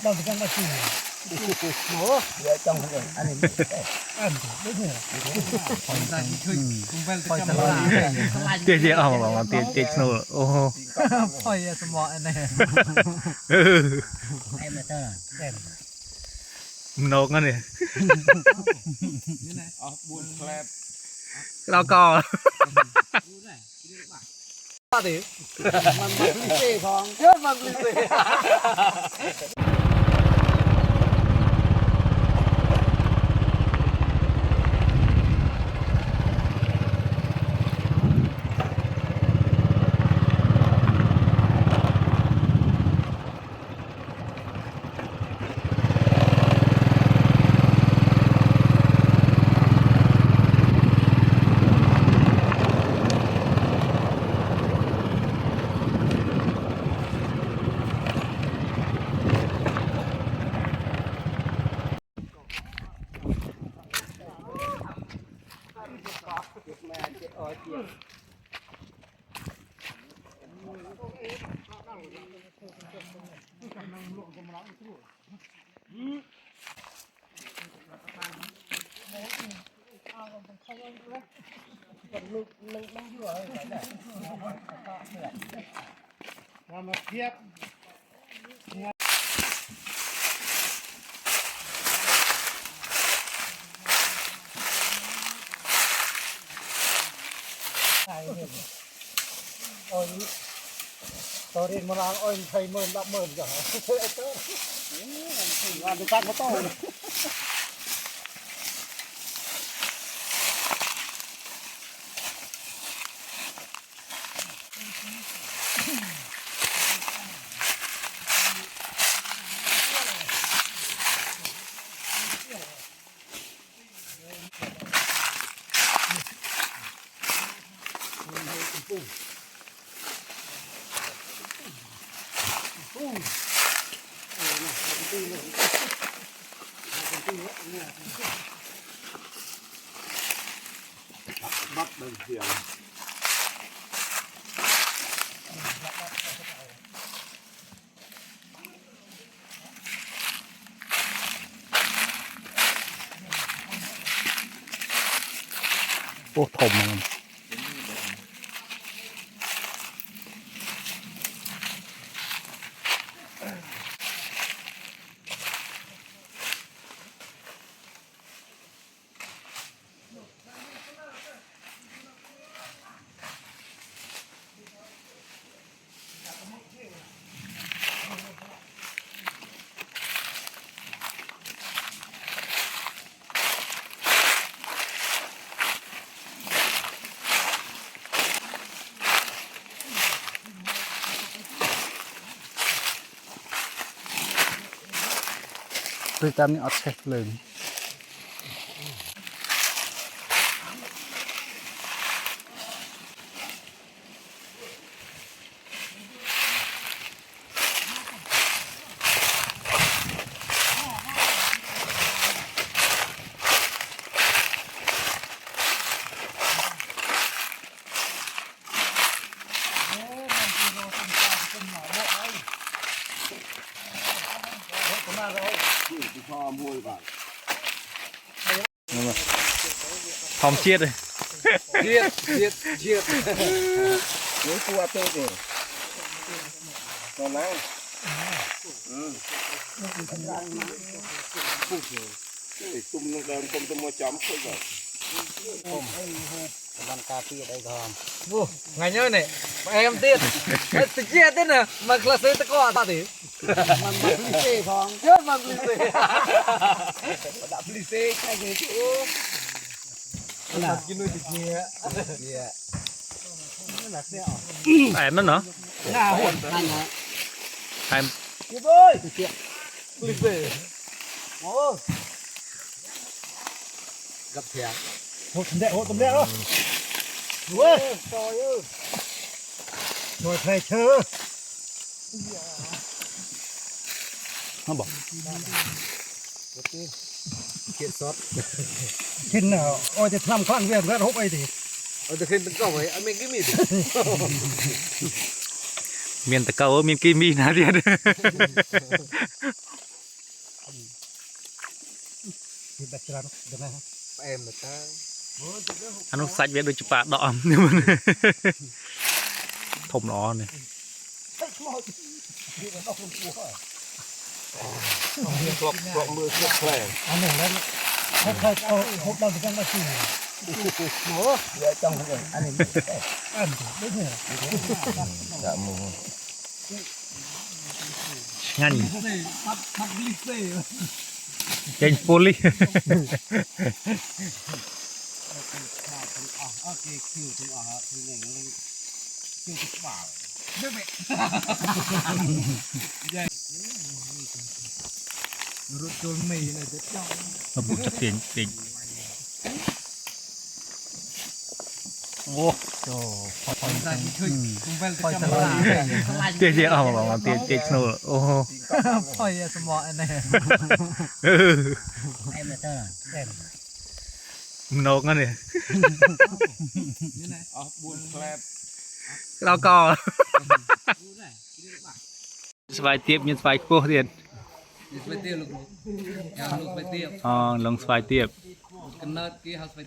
เราจะมาซื้อโอ้เดี๋ยวจ้องเลยอันนี้ไม่เหนื่อยคอยได้ช่วยคอยตลอดเจ๊เอาบอกว่าเจ๊โน่โอ้โหคอยสมองอันนี้ไอ้เมเตอร์นกนั่นเนี่ยบุญแคลบเราก่อดิมันปลิเซ่ของเยอะมันปลิเซ่มาเทียบโอ้ยตอนเรียนมาล้างอ้อยใช้เมินรับเมินจ้ะไอ้เต้งานไปตั้งมาโต้บักเดินเสียงโอ้ถมมันพฤติกรรมนี้อัดเช็คเลยพ่อมวยก่อนทอมเชียดเลยเชียดหนูตัวเต้ดิตอนนั้นตุ่มลงเดิมตุ่มตัวมาจอมค่อยก่อนวันกาปีได้ก่อน ngày nhớ này em tiên tự chia tên nè mà là xây tao có ta thì มันปลิเซ่ของ chết mà bị gì ดับปลิเซ่ใช่ไหมชูน่ะ กินด้วยติดเงี้ย เนี่ยนั่นแหละเสี่ยว แอบนั่นเหรอ หน้าหุ่นนั่นฮะ แอบ พี่เบ้ยเสี่ยว bị gì โอ้กับเสียง โหตำแดงแล้วเว้ยซอยหน่วยเพลเชอร์ เขาบอก เกียรติซอส กินเนาะโอ้ยจะทำข้างเวียนแล้วฮุบไอ้ดิ เอาจะขึ้นเป็นกล้องไว้อันนี้ก็มีดิ เมียนตะเกาเมียนกีมีนะเดียด ที่แบบนั้นเดี๋ยวนะ เอ็มมาตั้ง อันนู้นซัดเวียดโดยจุปาดอมเนี่ยมันถมล้อเนี่ย กรอกมือเครื่องแผลง อันหนึ่งแล้วเขาเคยเอาพบเราเป็นมาสี่โอ้ เดี๋ยวจ้องเลยอันนี้ อันไม่เนี่ย จะมือ งั้น พับลิเซ่ เจนปูลี่ โอเคคิวถึงออกครับคืออย่างนี้คิวจะเปล่าไม่เป็นรถโจรมีเลยจะจ้อง มาบุกจะเปลี่ยนเปลี่ยนโอ้ โอ้ คอยใส่ช่วยคุณเบลจะจำได้ เตี้ยเอามาบอกว่าเตี้ยสโน่โอ้โห คอยสมองอันนี้ ไอ้เมเตอร์เต็ม มันนกนั่นเนี่ย นี่ไง อ๋อบุญแคลบ เราก็ ดูได้ สบายเตียบมีสบายโก้เรียน ไปเตี้ยลูกอย่างลูกไปเตี้ย อ๋อลงสบายเตียบ กันนัดกี่ฮัสไป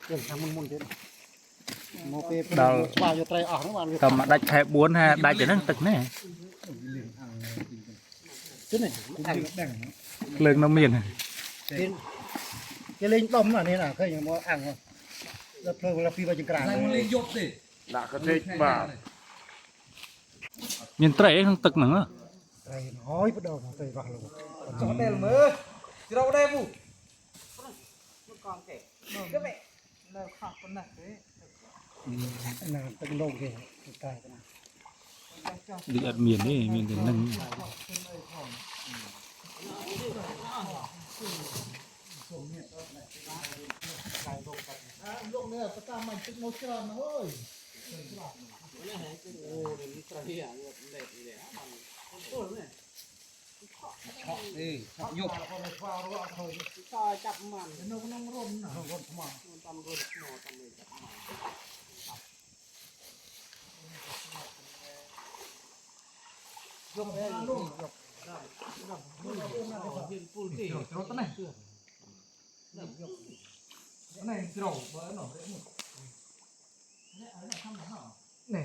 เรื่องทางมุนๆเด่นโมเปเป็นว่าอยู่ไตรออกทั้งวัน ก็มาได้แค่บ้วนฮะได้แต่นั่งตึกแน่ จุดนี่อันแบ่ง เลิงน้ำเมียน กินจะเล่นต้มน่ะนี่น่ะเคยยังบ่อ่างแล้วเพลิงเวลาปีไปจังกลาง อะไรมันเลยยกดิ หนักกระเทกบา เมียนเตะทั้งตึกหนังอ่ะ ไตรห้อยปะดอกไตรว่าลง จอดเดลมือจะเราได้บุก็ไม่เลิกขับคนหนักเลย น่ะตึงลงแค่กลางกัน ดีอัดเมียนนี่เมียนกันนั่ง ลงเนี่ยประจำมันตึกโนชรนะเฮ้ย นี่ยก จับมันน้องร่นนะร่นทำไมตำร่นหนอตำเลยจับมันยกเลยลูกยก รถตั้งไหนไหนเราเบอร์หน่อยนี่